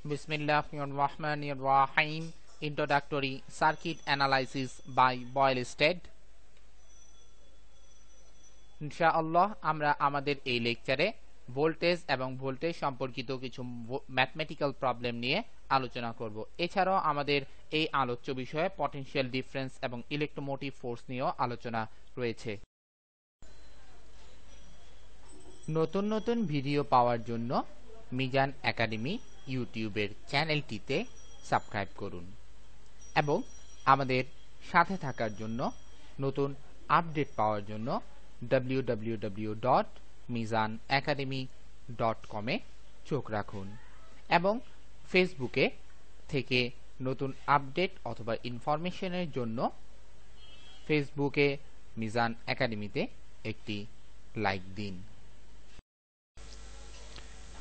Bismillahirrahmanirrahim. Introductory Circuit Analysis by Boylested. ইনশাআল্লাহ আমরা আমাদের এই লেকচারে ভোল্টেজ এবং ভোল্টেজ সম্পর্কিত কিছু ম্যাথমেটিক্যাল প্রবলেম নিয়ে আলোচনা করব। এছাড়াও আমাদের এই আলোচ্য বিষয়ে পটেনশিয়াল ডিফারেন্স এবং ইলেকট্রোমোটিভ ফোর্স নিয়েও আলোচনা রয়েছে। নতুন নতুন ভিডিও পাওয়ার জন্য মিজান একাডেমি ইউটিউবের চ্যানেলটিতে সাবস্ক্রাইব করুন এবং আমাদের সাথে থাকার জন্য নতুন আপডেট পাওয়ার জন্য www.mizanacademy.com এ চোখ রাখুন এবং ফেসবুকে থেকে নতুন আপডেট অথবা ইনফরমেশনের জন্য ফেসবুকে মিজান একাডেমিতে একটি লাইক দিন।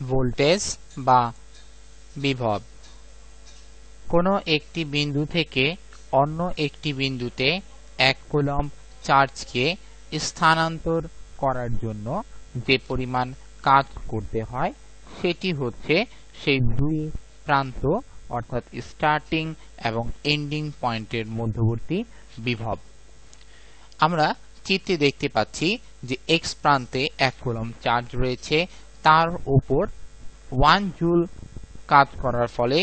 ভোল্টেজ বা বিভব কোনো একটি বিন্দু থেকে অন্য একটি বিন্দুতে 1 কুলম্ব চার্জকে স্থানান্তর করার জন্য যে পরিমাণ কাজ করতে হয় সেটি হচ্ছে সেই দুই প্রান্ত অর্থাৎ স্টার্টিং এবং এন্ডিং পয়েন্টের মধ্যবর্তী বিভব। আমরা চিত্রে দেখতে পাচ্ছি যে x প্রান্তে 1 কুলম্ব চার্জ রয়েছে, তার উপর 1 জুল কাজ করার ফলে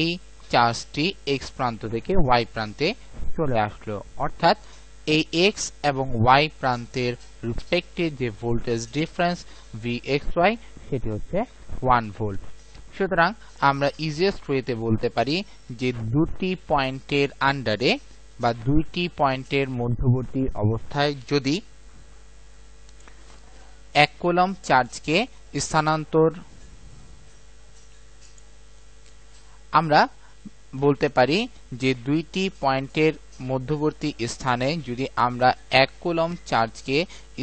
এই চার্জটি x প্রান্ত থেকে y প্রান্তে চলে আসলো, অর্থাৎ এই x এবং y প্রান্তের রেসপেক্টে যে ভোল্টেজ ডিফারেন্স Vxy সেটি হচ্ছে 1 ভোল্ট। সুতরাং আমরা ইজিয়েস্ট ওয়েতে বলতে পারি যে দুটি পয়েন্টের আন্ডারে বা দুইটি পয়েন্টের মধ্যবর্তী অবস্থায় যদি 1 কুলম্ব চার্জকে স্থানান্তর আমরা বলতে পারি যে দুইটি পয়েন্টের মধ্যবর্তী স্থানে যদি আমরা 1 কুলম্ব চার্জকে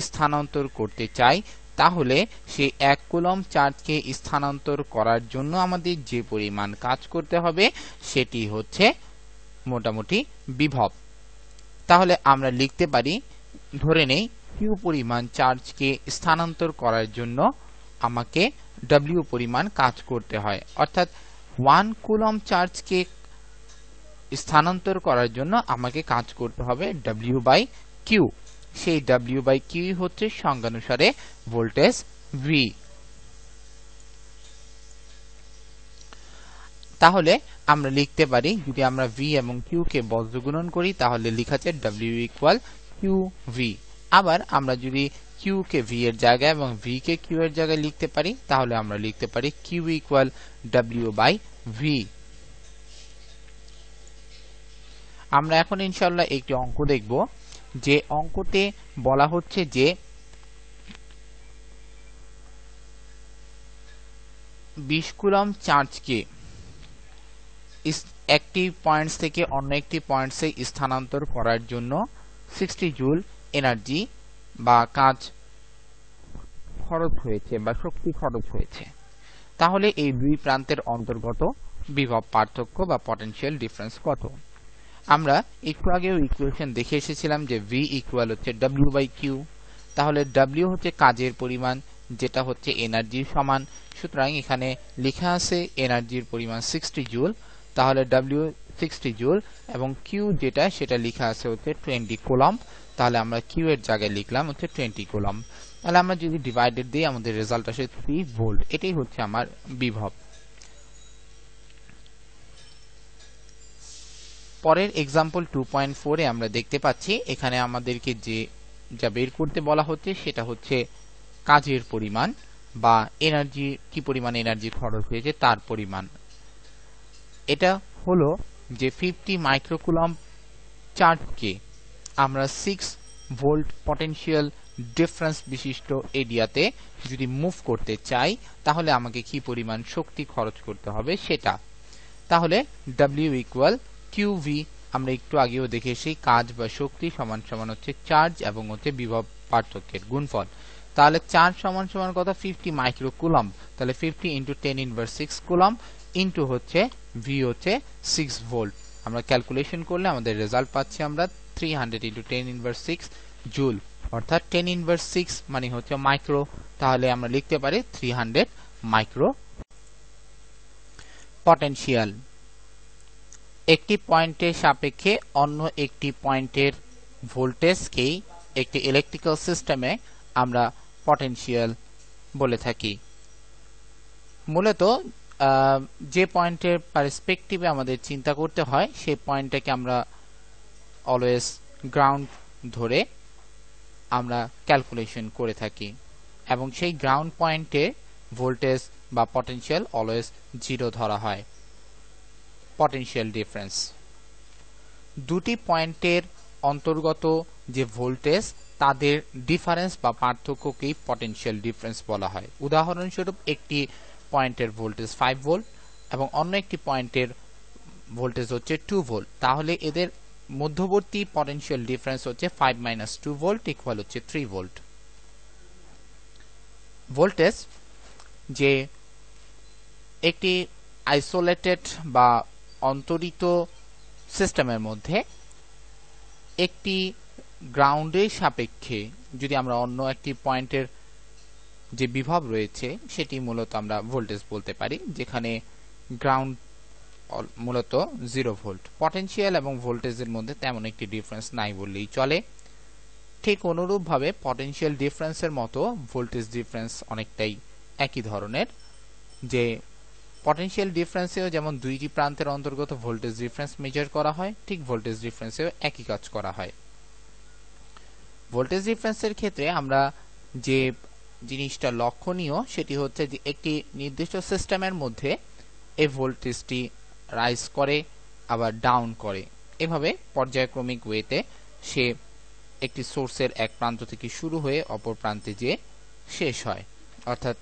স্থানান্তর করতে চাই তাহলে সেই 1 কুলম্ব চার্জকে স্থানান্তর করার জন্য আমাদের যে পরিমাণ কাজ করতে হবে সেটি হচ্ছে মোটামুটি বিভব। তাহলে আমরা লিখতে পারি, ধরে নেই q পরিমাণ চার্জকে স্থানান্তর করার জন্য আমাকে w পরিমাণ কাজ করতে হয়, অর্থাৎ 1 কুলম্ব চার্জকে স্থানান্তর করার জন্য আমাকে কাজ করতে হবে w/q। সেই w/q হচ্ছে সংজ্ঞানুসারে ভোল্টেজ v। তাহলে আমরা লিখতে পারি, যদি আমরা v এবং q কে বজ্রগুণন করি তাহলে লেখা যায় w = qv। আবার আমরা যদি q কে v এর জায়গায় এবং v কে q এর জায়গায় লিখতে পারি তাহলে আমরা লিখতে পারি q = w/v। আমরা এখন ইনশাআল্লাহ একটি অঙ্ক দেখব, যে অঙ্কতে বলা হচ্ছে যে 20 কুলম্ব চার্জকে একটি পয়েন্ট থেকে অন্য একটি পয়েন্টে স্থানান্তর করার জন্য 60 জুল এনার্জি বা কাজ খরচ হয়েছে বা শক্তি খরচ হয়েছে। তাহলে এই দুই প্রান্তের অন্তর্গত বিভব পার্থক্য বা পটেনশিয়াল ডিফারেন্স কত? আমরা একটু আগেও ইকুয়েশন দেখে এসেছিলাম যে v = হচ্ছে w/q। তাহলে w হচ্ছে কাজের পরিমাণ যেটা হচ্ছে এনার্জির সমান। সুতরাং এখানে লেখা আছে এনার্জির পরিমাণ 60 জুল, তাহলে w 60 জুল এবং q যেটা সেটা লেখা আছে হচ্ছে 20 কুলম্ব। তাহলে আমরা q এর জায়গায় লিখলাম হচ্ছে 20 কুলম্ব। তাহলে আমরা যদি ডিভাইডেড দিই আমাদের রেজাল্ট আসে 3 ভোল্ট। এটাই হচ্ছে আমার বিভব। পরের एग्जांपल 2.4 এ আমরা দেখতে পাচ্ছি এখানে আমাদেরকে যা বের করতে বলা হচ্ছে সেটা হচ্ছে কাজের পরিমাণ বা এনার্জি, কি পরিমাণ এনার্জি খরচ হয়েছে তার পরিমাণ। এটা হলো যে 50 মাইক্রোকুলম্ব চার্জকে আমরা 6 ভোল্ট পটেনশিয়াল ডিফারেন্স বিশিষ্ট এরিয়াতে যদি মুভ করতে চাই তাহলে আমাকে কি পরিমাণ শক্তি খরচ করতে হবে সেটা। তাহলে w = qv। আমরা একটু আগেও দেখেছি কাজ বা শক্তি সমান সমান হচ্ছে চার্জ এবং হচ্ছে বিভব পার্থক্যের গুণফল। তাহলে চার্জ সমান সমান কত? 50 মাইক্রোকুলম্ব। তাহলে 50 × 10⁻⁶ কুলম্ব ইনটু হচ্ছে v হচ্ছে 6 ভোল্ট। আমরা ক্যালকুলেশন করলে আমাদের রেজাল্ট পাচ্ছি আমরা 300 × 10⁻⁶ জুল, অর্থাৎ 10⁻⁶ মানে হচ্ছে মাইক্রো। তাহলে আমরা লিখতে পারি 300 মাইক্রো। পটেনশিয়াল একটি পয়েন্টের সাপেক্ষে অন্য একটি পয়েন্টের ভোল্টেজকেই একটি ইলেকট্রিক্যাল সিস্টেমে আমরা পটেনশিয়াল বলে থাকি। মূলত যে পয়েন্টের পার্সপেক্টিভে আমাদের চিন্তা করতে হয় সেই পয়েন্টটাকে আমরা অলওয়েজ গ্রাউন্ড ধরে আমরা ক্যালকুলেশন করে থাকি এবং সেই গ্রাউন্ড পয়েন্টে ভোল্টেজ বা পটেনশিয়াল অলওয়েজ 0 ধরা হয়। পটেনশিয়াল ডিফারেন্স দুটি পয়েন্টের অন্তর্গত যে ভোল্টেজ তাদের ডিফারেন্স বা পার্থক্যকেই পটেনশিয়াল ডিফারেন্স বলা হয়। উদাহরণস্বরূপ একটি পয়েন্টের ভোল্টেজ 5 ভোল্ট এবং অন্য একটি পয়েন্টের ভোল্টেজ হচ্ছে 2 ভোল্ট, তাহলে এদের মধ্যবর্তী পটেনশিয়াল ডিফারেন্স হচ্ছে 5 - 2 ভোল্ট ইকুয়াল হচ্ছে 3 ভোল্ট। ভোল্টেজ যে একটি আইসোলেটেড বা অন্তরিত সিস্টেমের মধ্যে একটি গ্রাউন্ডের সাপেক্ষে যদি আমরা অন্য একটি পয়েন্টের যে বিভব রয়েছে সেটি মূলত আমরা ভোল্টেজ বলতে পারি, যেখানে গ্রাউন্ড মূলত 0 ভোল্ট। পটেনশিয়াল এবং ভোল্টেজের মধ্যে তেমন একটি ডিফারেন্স নাই বললেই চলে। ঠিক অনুরূপভাবে পটেনশিয়াল ডিফারেন্সের মতো ভোল্টেজ ডিফারেন্স অনেকটাই একই ধরনের, যে পটেনশিয়াল ডিফারেন্সেও যেমন দুইটি প্রান্তের অন্তর্গত ভোল্টেজ ডিফারেন্স মেজার করা হয়, ঠিক ভোল্টেজ ডিফারেন্সেও একই কাজ করা হয়। ভোল্টেজ ডিফারেন্সের ক্ষেত্রে আমরা যে জিনিসটা লক্ষণীয় সেটি হচ্ছে যে একটি নির্দিষ্ট সিস্টেমের মধ্যে এই ভোল্টেজটি রাইজ করে আবার ডাউন করে, এভাবে পর্যায়ক্রমিক ওয়েতে সে একটি সোর্সের এক প্রান্ত থেকে শুরু হয়ে অপর প্রান্তে যে শেষ হয়, অর্থাৎ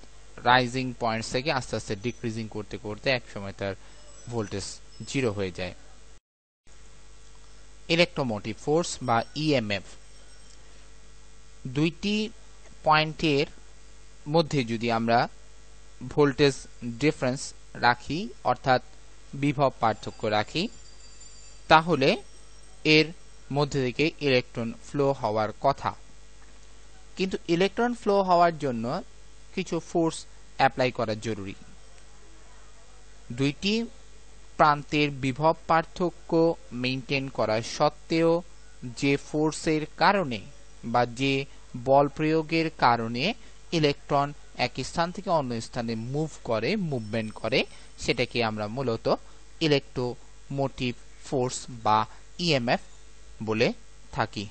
রাইজিং পয়েন্ট থেকে আস্তে আস্তে ডিক্রিজিং করতে করতে এক সময় তার ভোল্টেজ 0 হয়ে যায়। ইলেকট্রোমোটিভ ফোর্স বা ইএমএফ দুইটি পয়েন্টের মধ্যে যদি আমরা ভোল্টেজ ডিফারেন্স রাখি অর্থাৎ বিভব পার্থক্য রাখি, তাহলে এর মধ্যে থেকে ইলেকট্রন ফ্লো হওয়ার কথা। কিন্তু ইলেকট্রন ফ্লো হওয়ার জন্য কিছু ফোর্স অ্যাপ্লাই করা জরুরি। দুইটি প্রান্তের বিভব পার্থক্য মেইনটেইন করা সত্ত্বেও যে ফোর্সের কারণে বা যে বল প্রয়োগের কারণে ইলেকট্রন এক স্থান থেকে অন্য স্থানে মুভমেন্ট করে সেটাকে আমরা মূলত ইলেকট্রোমোটিভ ফোর্স বা ইএমএফ বলে থাকি।